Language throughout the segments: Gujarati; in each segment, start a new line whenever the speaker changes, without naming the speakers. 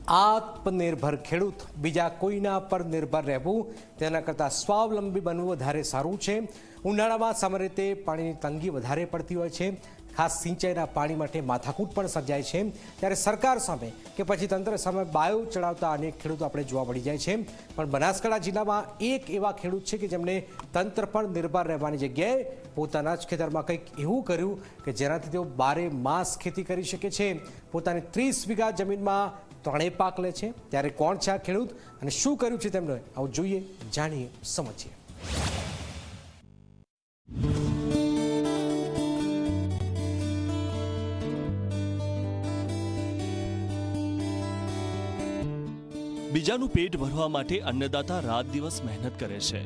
આત્મનિર્ભર ખેડૂત બીજા કોઈના પર નિર્ભર રહેવું તેના કરતાં સ્વાવલંબી બનવું વધારે સારું છે। ઉનાળામાં સામાન્ય રીતે પાણીની તંગી વધારે પડતી હોય છે, ખાસ સિંચાઈના પાણી માટે માથાકૂટ પણ સર્જાય છે। ત્યારે સરકાર સામે કે પછી તંત્ર સામે બાયો ચડાવતા અનેક ખેડૂતો આપણે જોવા મળી જાય છે। પણ બનાસકાંઠા જિલ્લામાં એક એવા ખેડૂત છે કે જેમણે તંત્ર પર નિર્ભર રહેવાની જગ્યાએ પોતાના જ ખેતરમાં કંઈક એવું કર્યું કે જેનાથી તેઓ 12 માસ ખેતી કરી શકે છે। પોતાની 30 વીઘા જમીનમાં ત્રણેય પાક લે છે। ત્યારે કોણ છે આ ખેડૂત અને શું કર્યું છે તેમણે, આવું જોઈએ, જાણીએ, સમજીએ।
બીજાનું પેટ ભરવા માટે અન્નદાતા રાત દિવસ મહેનત કરે છે,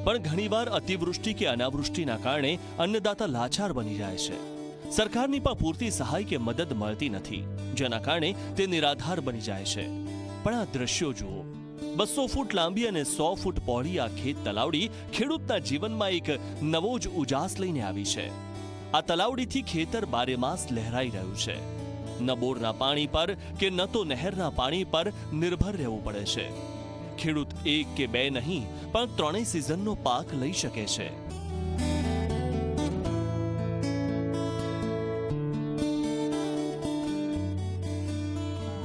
પણ ઘણીવાર અતિવૃષ્ટિ કે અનાવૃષ્ટિના કારણે અન્નદાતા લાચાર બની જાય છે। સરકારની પણ પૂરતી સહાય કે મદદ મળતી નથી, જેના કારણે તે નિરાધાર બની જાય છે। પણ આ દ્રશ્યો જુઓ, 200 ફૂટ લાંબી અને 100 ફૂટ પહોળી આ ખેત તલાવડી ખેડૂતના જીવનમાં એક નવો જ ઉજાસ લઈને આવી છે। આ તલાવડીથી ખેતર 12 માસ લહેરાઈ રહ્યું છે। ન બોરના પાણી પર કે ન તો નહેરના પાણી પર નિર્ભર રહેવું પડે છે। ખેડૂત એક કે બે નહીં પણ ત્રણેય સિઝનનો પાક લઈ શકે છે।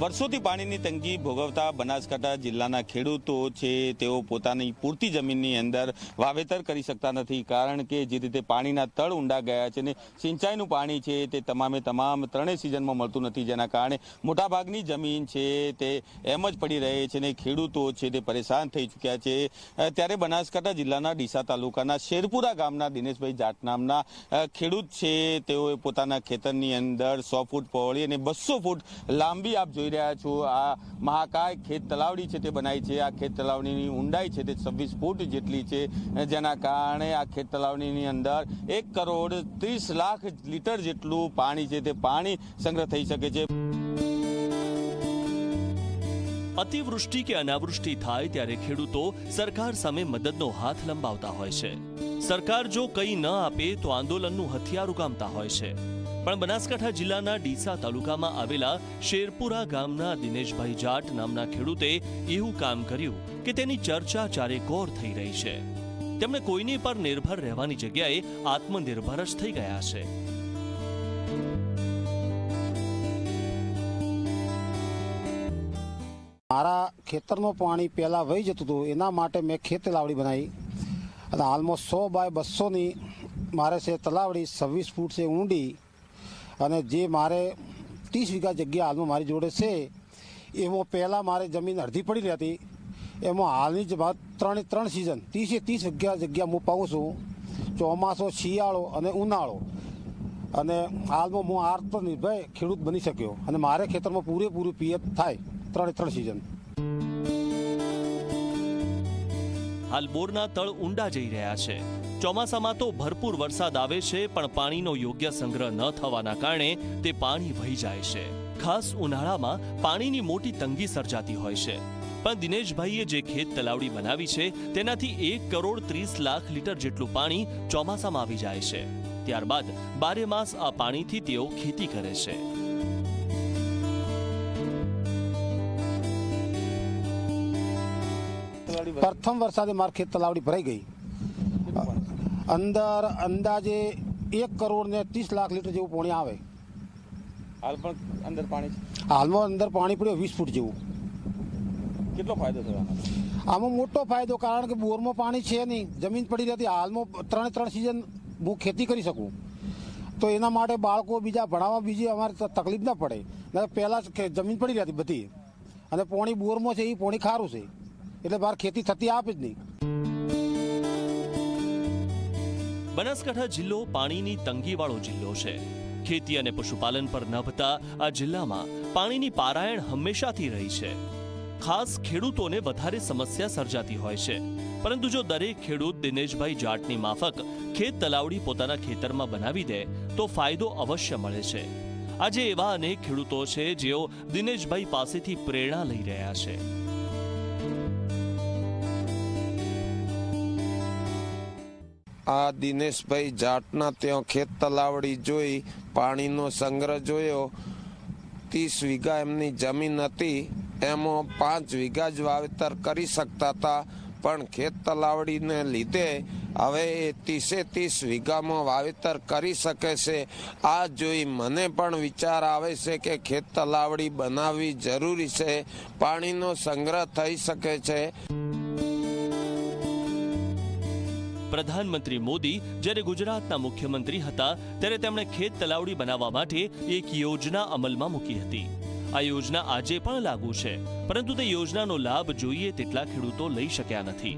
વર્ષોથી પાણીની તંગી ભોગવતા બનાસકાંઠા જિલ્લાના ખેડૂતો છે તેઓ પોતાની પૂરતી જમીનની અંદર વાવેતર કરી શકતા નથી, કારણ કે જે રીતે પાણીના તળ ઊંડા ગયા છે ને સિંચાઈનું પાણી છે તે તમામ ત્રણેય સિઝનમાં મળતું નથી, જેના કારણે મોટાભાગની જમીન છે તે એમ જ પડી રહે છે ને ખેડૂતો છે તે પરેશાન થઈ ચૂક્યા છે। ત્યારે બનાસકાંઠા જિલ્લાના ડીસા તાલુકાના શેરપુરા ગામના દિનેશભાઈ જાટ નામના ખેડૂત છે તેઓએ પોતાના ખેતરની અંદર 100 ફૂટ પહોળી અને 200 ફૂટ લાંબી આપ રહ્યા છો આ મહાકાય ખેત તલાવડી છે તે બનાવી છે। આ ખેત તલાવડીની ઊંડાઈ છે તે 26 ફૂટ જેટલી છે, જેના કારણે આ ખેત તલાવડીની અંદર 1 કરોડ 30 લાખ લીટર જેટલું પાણી છે તે પાણી સંગ્રહ થઈ શકે છે।
અતિવૃષ્ટિ કે અનાવૃષ્ટિ થાય ત્યારે ખેડૂતો સરકાર સામે મદદનો હાથ લંબાવતા હોય છે। સરકાર જો કંઈ ન આપે તો આંદોલનનું હથિયાર ઉગામતા હોય છે। પણ બનાસકાંઠા જિલ્લાના ડીસા તાલુકામાં આવેલા શેરપુરા ગામના દિનેશભાઈ જાટ નામના ખેડૂતે એવું કામ કર્યું કે તેની ચર્ચા ચારેકોર થઈ રહી છે। તેમણે કોઈની પર નિર્ભર રહેવાની જગ્યાએ આત્મનિર્ભર જ થઈ ગયા છે।
મારા ખેતરનું પાણી પહેલા વહી જતું હતું, એના માટે મેં ખેત તલાવડી બનાવી અને હાલમાં 100 બાય 200ની મારે છે તલાવડી, 26 ફૂટ છે ઊંડી અને જે મારે 30 વીઘા જગ્યા હાલમાં મારી જોડે છે એમાં પહેલાં મારે જમીન અડધી પડી રહેતી, એમાં હાલની જ વાત ત્રણ સિઝન 30 વીઘા જગ્યા હું પાઉં છું, ચોમાસો, શિયાળો અને ઉનાળો, અને હાલમાં હું આત્મનિર્ભર ખેડૂત બની શક્યો અને મારે ખેતરમાં પૂરેપૂરું પિયત થાય ત્રણ સિઝન।
હાલ બોરના તળ ઊંડા જઈ રહ્યા છે। ચોમાસામાં તો ભરપૂર વરસાદ આવે છે, પણ પાણીનો યોગ્ય સંગ્રહ ન થવાના કારણે તે પાણી વહી જાય છે। ખાસ ઉનાળામાં પાણીની મોટી તંગી સર્જાતી હોય છે। પણ દિનેશભાઈએ જે ખેત તલાવડી બનાવી છે તેનાથી 1 કરોડ 30 લાખ લીટર જેટલું પાણી ચોમાસામાં આવી જાય છે। ત્યારબાદ 12 માસ આ પાણીથી તેઓ ખેતી કરે છે।
પ્રથમ વરસાદે મારી ખેત તલાવડી ભરાઈ ગઈ, અંદર અંદાજે 1 કરોડ ને 30 લાખ લીટર જેવું પાણી આવે।
હાલ પણ અંદર પાણી છે?
હાલમાં અંદર પાણી પડ્યું 20 ફૂટ જેવું।
કેટલો ફાયદો થવાનો?
આમાં મોટો ફાયદો, કારણ કે બોરમાં પાણી છે નહીં, જમીન પડી રહેતી, હાલમાં ત્રણ સિઝન હું ખેતી કરી શકું, તો એના માટે બાળકો બીજા ભણાવવા બીજી અમારે તકલીફ ના પડે। પહેલાં જમીન પડી રહેતી બધી, અને પાણી બોરમાં છે એ પાણી ખારું છે, એટલે બહાર ખેતી થતી આપે જ નહીં।
બનાસકાંઠા જિલ્લો પાણીની તંગીવાળો જિલ્લો છે। ખેતી અને પશુપાલન પર નભતા આ જિલ્લામાં પાણીની પારાયણ હંમેશાથી રહી છે। ખાસ ખેડૂતોને વધારે સમસ્યા સર્જાતી હોય છે, પરંતુ જો દરેક ખેડૂત દિનેશભાઈ જાટની માફક ખેત તલાવડી પોતાના ખેતરમાં બનાવી દે તો ફાયદો અવશ્ય મળે છે। આજે એવા અનેક ખેડૂતો છે જેઓ દિનેશભાઈ પાસેથી પ્રેરણા લઈ રહ્યા છે।
આ દિનેશભાઈ જાટના ત્યાં ખેત તલાવડી જોઈ, પાણીનો સંગ્રહ જોયો, 30 વીઘા એમની જમીન હતી એમાં 5 વીઘા જ વાવેતર કરી શકતા હતા, પણ ખેત તલાવડીને લીધે હવે એ 30 વીઘામાં વાવેતર કરી શકે છે. આ જોઈ મને પણ વિચાર આવે છે કે ખેત તલાવડી બનાવવી જરૂરી છે, પાણીનો સંગ્રહ થઈ શકે છે.
પ્રધાનમંત્રી મોદી જ્યારે ગુજરાતના મુખ્યમંત્રી હતા ત્યારે તેમણે ખેત તલાવડી બનાવવા માટે એક યોજના અમલમાં મૂકી હતી. આ યોજના આજે પણ લાગુ છે, પરંતુ તે યોજનાનો લાભ જોઈએ તેટલા ખેડૂતો લઈ શક્યા નથી.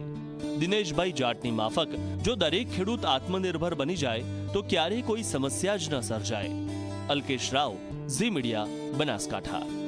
દિનેશભાઈ જાટની માફક જો દરેક ખેડૂત આત્મનિર્ભર બની જાય તો ક્યારેય કોઈ સમસ્યા જ ન સર્જાય. અલ્કેશ રાવ, ઝી મીડિયા, બનાસકાંઠા.